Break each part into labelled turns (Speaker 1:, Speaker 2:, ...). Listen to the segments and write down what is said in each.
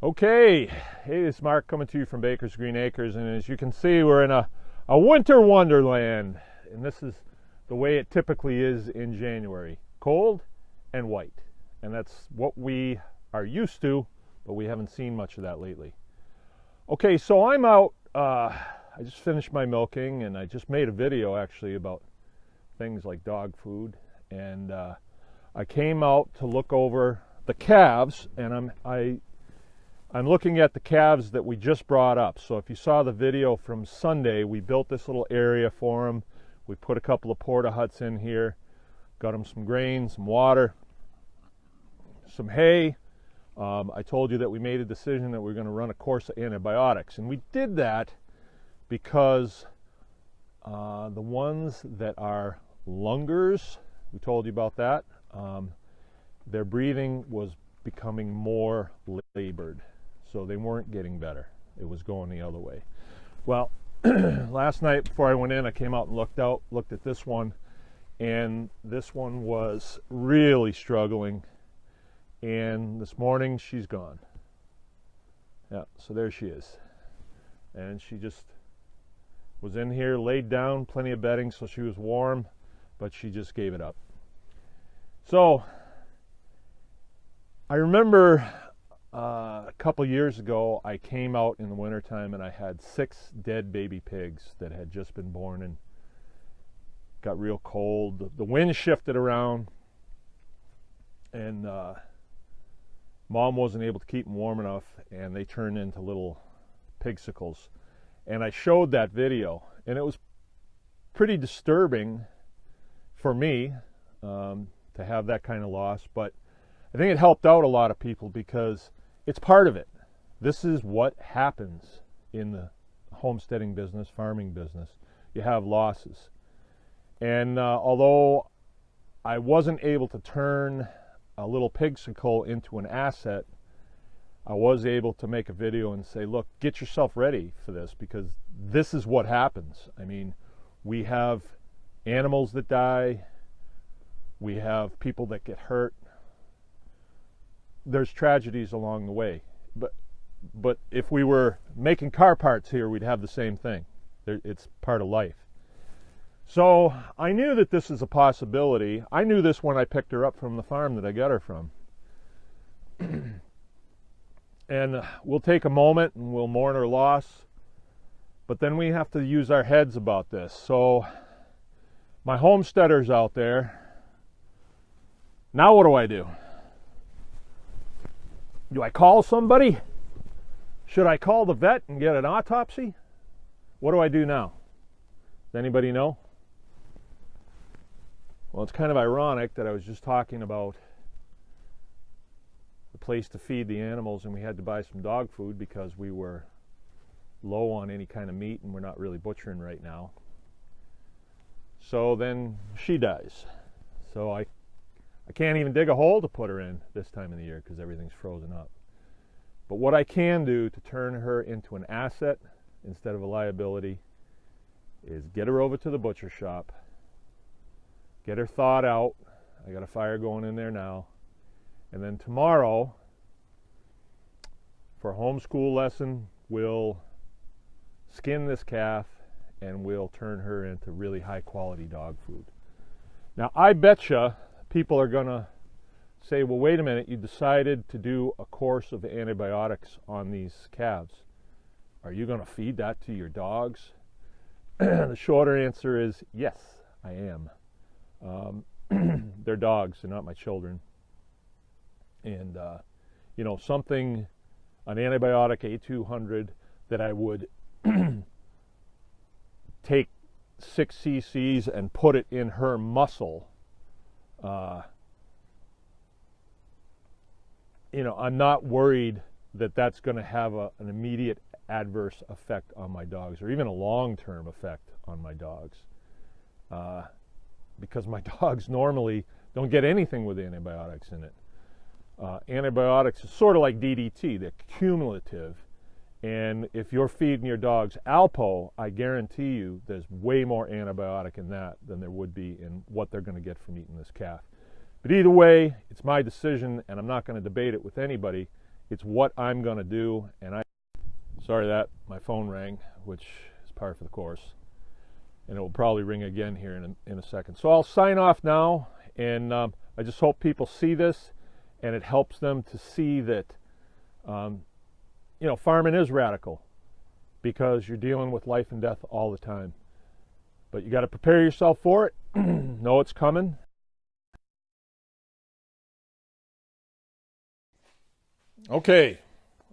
Speaker 1: Okay, hey, it's Mark coming to you from Baker's Green Acres, and as you can see, we're in a winter wonderland, and this is the way it typically is in January: cold and white, and that's what we are used to, but we haven't seen much of that lately. Okay, so I'm out. I just finished my milking, and I just made a video actually about things like dog food, and I came out to look over the calves, and I'm looking at the calves that we just brought up. So if you saw the video from Sunday, we built this little area for them. We put a couple of porta huts in here, got them some grain, some water, some hay. I told you that we made a decision that we we're going to run a course of antibiotics, and we did that because the ones that are lungers, we told you about that, their breathing was becoming more labored. So they weren't getting better. It was going the other way. Well, last night before I went in, I came out and looked at this one, and this one was really struggling. And this morning, she's gone. Yeah, so there she is. And she just was in here, laid down, plenty of bedding, so she was warm, but she just gave it up. So I remember a couple years ago, I came out in the wintertime and I had 6 dead baby pigs that had just been born and got real cold. The wind shifted around, and mom wasn't able to keep them warm enough, and they turned into little pigsicles. And I showed that video, and it was pretty disturbing for me to have that kind of loss, but I think it helped out a lot of people because it's part of it. This is what happens in the homesteading business, farming business. You have losses. And although I wasn't able to turn a little pigsicle into an asset, I was able to make a video and say, look, get yourself ready for this, because this is what happens. I mean, we have animals that die. We have people that get hurt. There's tragedies along the way, but if we were making car parts here, we'd have the same thing. It's part of life. So I knew that this is a possibility. I knew this when I picked her up from the farm that I got her from. And we'll take a moment and we'll mourn her loss, but then we have to use our heads about this. So my homesteaders out there, now what do I do? Do I call somebody? Should I call the vet and get an autopsy? What do I do now? Does anybody know? Well, it's kind of ironic that I was just talking about the place to feed the animals, and we had to buy some dog food because we were low on any kind of meat, and we're not really butchering right now. So then she dies. So I can't even dig a hole to put her in this time of the year because everything's frozen up. But what I can do to turn her into an asset instead of a liability is get her over to the butcher shop, get her thawed out. I got a fire going in there now. And then tomorrow, for a homeschool lesson, we'll skin this calf and we'll turn her into really high quality dog food. Now, I betcha people are going to say, well, wait a minute, you decided to do a course of antibiotics on these calves. Are you going to feed that to your dogs? The shorter answer is yes, I am. They're dogs, they're not my children. And, you know, an antibiotic A200 that I would take 6 cc's and put it in her muscle, you know, I'm not worried that that's going to have an immediate adverse effect on my dogs, or even a long-term effect on my dogs, because my dogs normally don't get anything with antibiotics in it. Antibiotics is sort of like DDT, they're cumulative, and if you're feeding your dogs Alpo, I guarantee you there's way more antibiotic in that than there would be in what they're going to get from eating this calf. But either way, it's my decision, and I'm not going to debate it with anybody. It's what I'm going to do. And sorry that my phone rang, which is par for the course. And it will probably ring again here in a second. So I'll sign off now, and I just hope people see this, and it helps them to see that, farming is radical, because you're dealing with life and death all the time. But you got to prepare yourself for it. Know it's coming. Okay.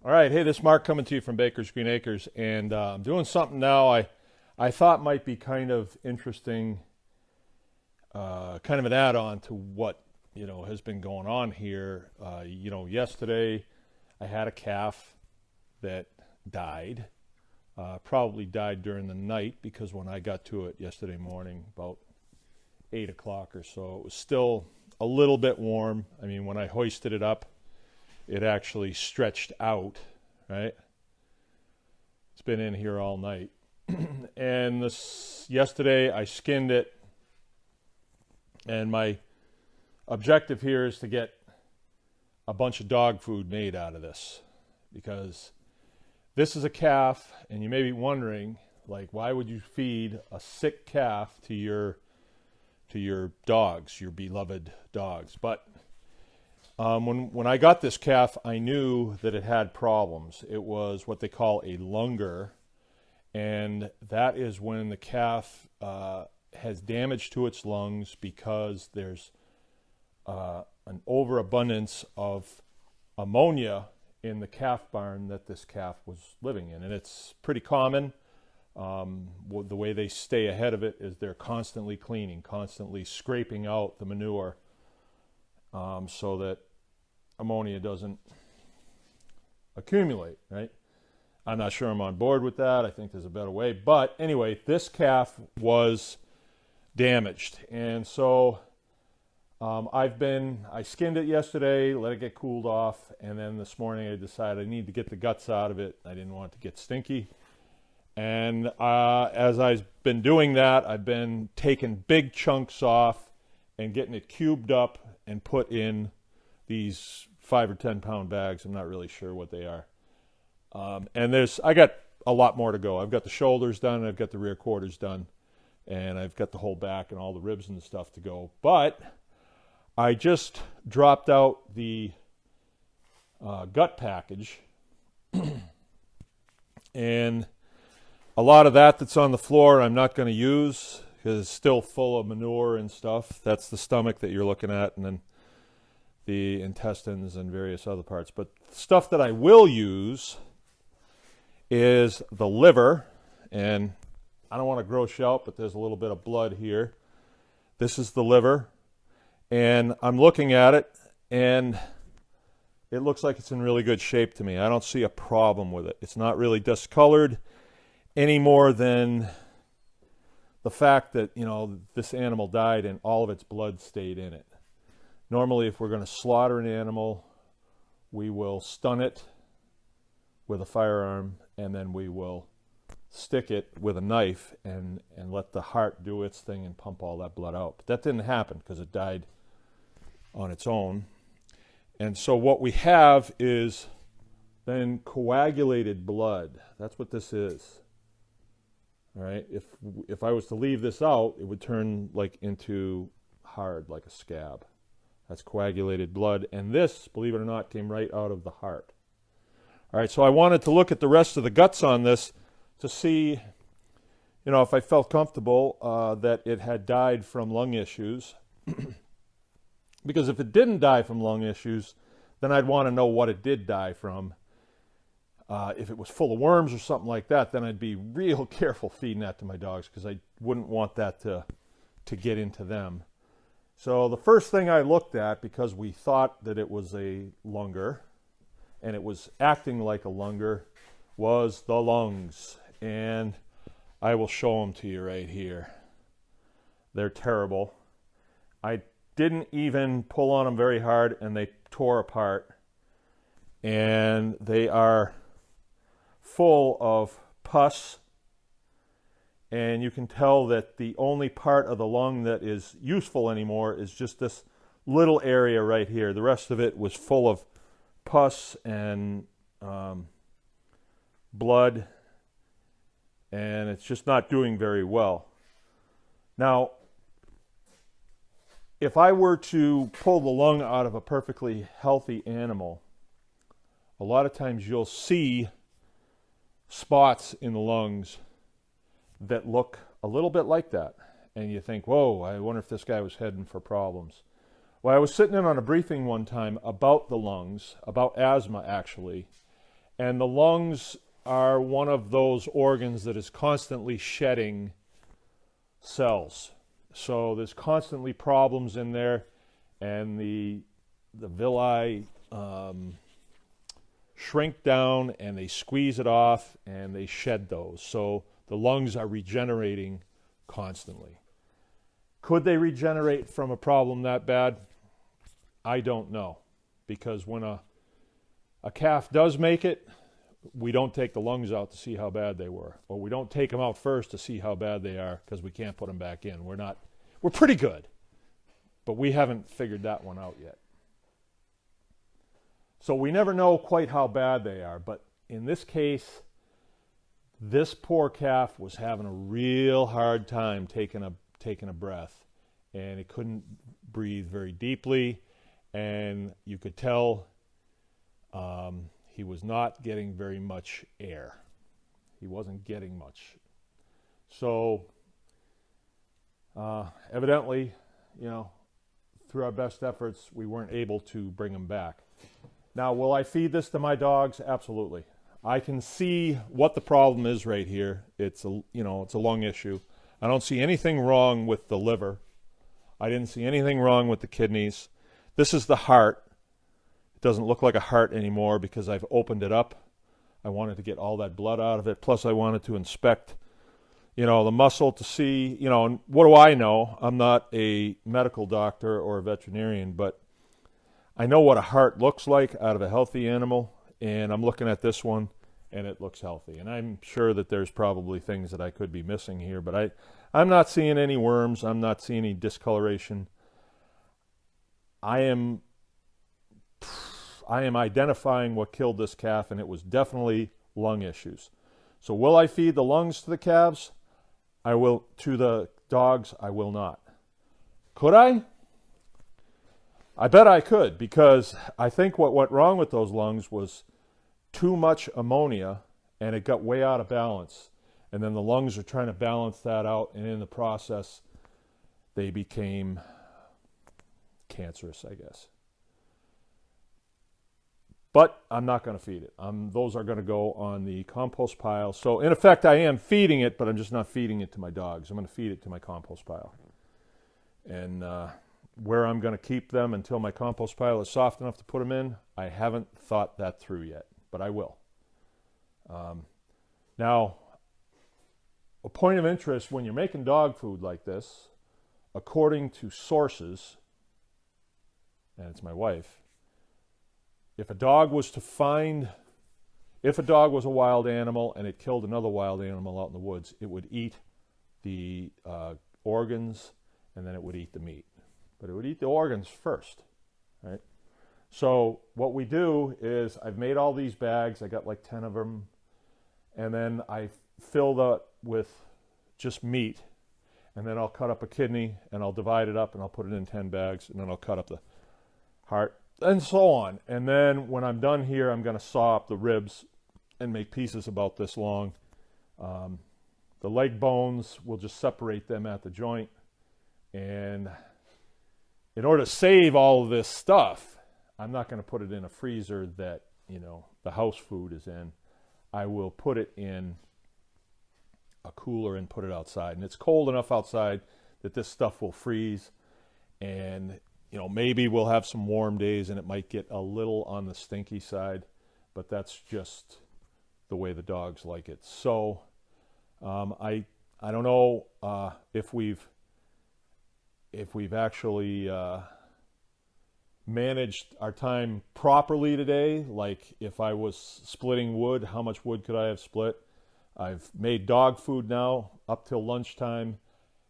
Speaker 1: All right. Hey, this is Mark coming to you from Baker's Green Acres, and I'm doing something now I thought might be kind of interesting, kind of an add-on to what, has been going on here. Yesterday I had a calf that died. Probably died during the night, because when I got to it yesterday morning, about 8 o'clock or so, it was still a little bit warm. I mean, when I hoisted it up, it actually stretched out, right? It's been in here all night. And yesterday I skinned it, and my objective here is to get a bunch of dog food made out of this, because this is a calf, and you may be wondering, like, why would you feed a sick calf to your dogs, your beloved dogs? But when I got this calf, I knew that it had problems. It was what they call a lunger, and that is when the calf has damage to its lungs because there's an overabundance of ammonia in the calf barn that this calf was living in. And it's pretty common. The way they stay ahead of it is they're constantly cleaning, constantly scraping out the manure, so that ammonia doesn't accumulate, right? I'm not sure I'm on board with that. I think there's a better way. But anyway, this calf was damaged. And so I skinned it yesterday, let it get cooled off, and then this morning I decided I need to get the guts out of it. I didn't want it to get stinky. And as I've been doing that, I've been taking big chunks off and getting it cubed up and put in these 5 or 10 pound bags. I'm not really sure what they are. And I got a lot more to go. I've got the shoulders done, and I've got the rear quarters done, and I've got the whole back and all the ribs and stuff to go. But I just dropped out the gut package, and a lot of that's on the floor I'm not going to use because it's still full of manure and stuff. That's the stomach that you're looking at, and then the intestines and various other parts. But stuff that I will use is the liver, and I don't want to gross you out, but there's a little bit of blood here. This is the liver, and I'm looking at it, and it looks like it's in really good shape to me. I don't see a problem with it. It's not really discolored any more than the fact that, this animal died and all of its blood stayed in it. Normally, if we're going to slaughter an animal, we will stun it with a firearm, and then we will stick it with a knife and let the heart do its thing and pump all that blood out. But that didn't happen because it died on its own. And so what we have is then coagulated blood. That's what this is. All right. If I was to leave this out, it would turn into hard, like a scab. That's coagulated blood. And this, believe it or not, came right out of the heart. All right, so I wanted to look at the rest of the guts on this to see, if I felt comfortable that it had died from lung issues. Because if it didn't die from lung issues, then I'd want to know what it did die from. If it was full of worms or something like that, then I'd be real careful feeding that to my dogs, because I wouldn't want that to get into them. So the first thing I looked at, because we thought that it was a lunger, and it was acting like a lunger, was the lungs. And I will show them to you right here. They're terrible. I didn't even pull on them very hard, and they tore apart. And they are full of pus. And you can tell that the only part of the lung that is useful anymore is just this little area right here. The rest of it was full of pus and blood, and it's just not doing very well. Now, if I were to pull the lung out of a perfectly healthy animal, a lot of times you'll see spots in the lungs that look a little bit like that. And you think, whoa, I wonder if this guy was heading for problems. Well, I was sitting in on a briefing one time about the lungs, about asthma actually, and the lungs are one of those organs that is constantly shedding cells. So there's constantly problems in there, and the villi shrink down and they squeeze it off and they shed those. So the lungs are regenerating constantly. Could they regenerate from a problem that bad? I don't know, because when a calf does make it, we don't take the lungs out to see how bad they were, or we don't take them out first to see how bad they are because we can't put them back in. We're pretty good, but we haven't figured that one out yet. So we never know quite how bad they are, but in this case, this poor calf was having a real hard time taking a breath, and it couldn't breathe very deeply, and you could tell he was not getting very much air. He wasn't getting much. So evidently, through our best efforts, we weren't able to bring him back. Now, will I feed this to my dogs? Absolutely. I can see what the problem is right here. It's a lung issue. I don't see anything wrong with the liver. I didn't see anything wrong with the kidneys. This is the heart. It doesn't look like a heart anymore because I've opened it up. I wanted to get all that blood out of it. Plus, I wanted to inspect, the muscle to see, and what do I know? I'm not a medical doctor or a veterinarian, but I know what a heart looks like out of a healthy animal, and I'm looking at this one, and it looks healthy. And I'm sure that there's probably things that I could be missing here, but I'm not seeing any worms. I'm not seeing any discoloration. I am identifying what killed this calf, and it was definitely lung issues. So will I feed the lungs to the calves? I will. To the dogs, I will not. Could I? I bet I could, because I think what went wrong with those lungs was too much ammonia, and it got way out of balance. And then the lungs are trying to balance that out, and in the process, they became cancerous, I guess. But I'm not going to feed it. Those are going to go on the compost pile. So in effect, I am feeding it, but I'm just not feeding it to my dogs. I'm going to feed it to my compost pile. And where I'm going to keep them until my compost pile is soft enough to put them in, I haven't thought that through yet, but I will. Now, a point of interest when you're making dog food like this, according to sources, and it's my wife, if a dog was a wild animal and it killed another wild animal out in the woods, it would eat the organs, and then it would eat the meat. But it would eat the organs first, right? So what we do is I've made all these bags. I got like 10 of them. And then I fill that with just meat. And then I'll cut up a kidney, and I'll divide it up, and I'll put it in 10 bags. And then I'll cut up the heart, and so on. And then when I'm done here, I'm going to saw up the ribs and make pieces about this long. The leg bones, we'll just separate them at the joint. And in order to save all of this stuff, I'm not going to put it in a freezer that, the house food is in. I will put it in a cooler and put it outside. And it's cold enough outside that this stuff will freeze. And, maybe we'll have some warm days and it might get a little on the stinky side, but that's just the way the dogs like it. So I don't know if we've actually managed our time properly today. Like if I was splitting wood, how much wood could I have split? I've made dog food now up till lunchtime.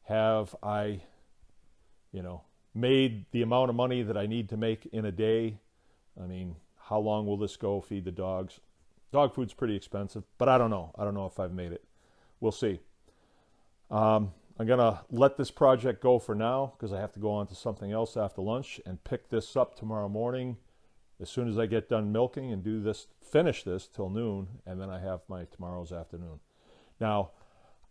Speaker 1: Have I, made the amount of money that I need to make in a day? I mean, How long will this go? Feed the dogs. Dog food's pretty expensive, but I don't know. I don't know if I've made it. We'll see. I'm going to let this project go for now because I have to go on to something else after lunch and pick this up tomorrow morning as soon as I get done milking and do this, finish this till noon, and then I have my tomorrow's afternoon. Now,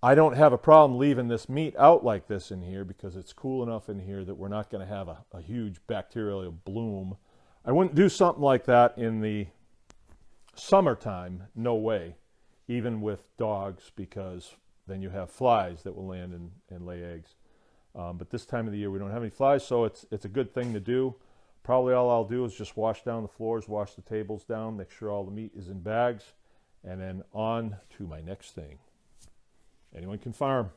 Speaker 1: I don't have a problem leaving this meat out like this in here because it's cool enough in here that we're not going to have a huge bacterial bloom. I wouldn't do something like that in the summertime, no way, even with dogs, because then you have flies that will land and lay eggs. But this time of the year we don't have any flies, so it's a good thing to do. Probably all I'll do is just wash down the floors, wash the tables down, make sure all the meat is in bags, and then on to my next thing. Anyone can farm.